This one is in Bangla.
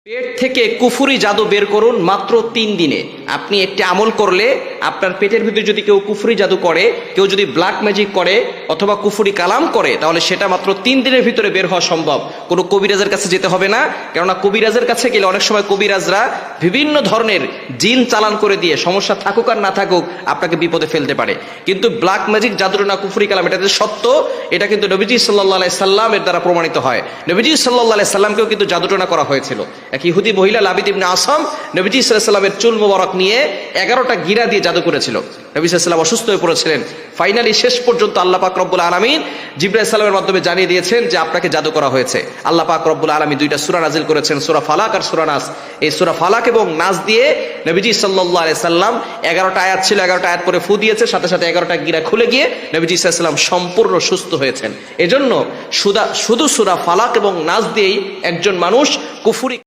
পেট থেকে কুফুরি জাদু বের করুন মাত্র 3 দিনে। আপনি একটি আমল করলে আপনার পেটের ভিতরে যদি কেউ কুফুরি জাদু করে, কেউ যদি ব্ল্যাক ম্যাজিক করে অথবা কুফুরি কালাম করে, তাহলে সেটা মাত্র 3 দিনের ভিতরে বের হওয়া সম্ভব। কোনো কবিরাজের কাছে যেতে হবে না, কেননা কবিরাজের কাছে গেলে অনেক সময় কবিরাজরা বিভিন্ন ধরনের জিন চালান করে দিয়ে সমস্যা থাকুক আর না থাকুক আপনাকে বিপদে ফেলতে পারে। কিন্তু ব্ল্যাক ম্যাজিক জাদুটনা কুফুরি কালাম এটা যে সত্য, এটা কিন্তু নবীজি সাল্লাল্লাহু আলাইহি সাল্লামের দ্বারা প্রমাণিত হয়। নবীজি সাল্লাল্লাহু আলাইহি সাল্লামকেও কিন্তু জাদুটনা করা হয়েছিল। এক ইহুদি মহিলা লাবিদ ইবনে আসাম নবীজি সাল্লাল্লাহু আলাইহি সাল্লামের চুল মোবারক নিয়ে 11টা গিরা দিয়ে জাদু করেছিল। নবী সাল্লাল্লাহু আলাইহি সাল্লাম অসুস্থ হয়ে পড়েছিলেন। ফাইনালি শেষ পর্যন্ত আল্লাহ পাক রব্বুল আলামিন জিবরাইল আলাইহিস সালামের মাধ্যমে জানিয়ে দিয়েছেন যে আপনাকে জাদু করা হয়েছে। আল্লাহ পাক রব্বুল আলামিন 2টা সূরা নাজিল করেছেন, সূরা ফালাক আর সূরা নাস। এই সূরা ফালাক এবং নাস দিয়ে নবীজি সাল্লাল্লাহু আলাইহি সাল্লাম 11টা আয়াত ছিল, 11টা আয়াত পরে ফু দিয়েছে, সাথে সাথে 11টা গিরা খুলে গিয়ে নবীজি সাল্লাল্লাহু আলাইহি সাল্লাম সম্পূর্ণ সুস্থ হয়েছেন। এজন্য শুধু সূরা ফালাক এবং নাস দিয়েই একজন মানুষ কুফরি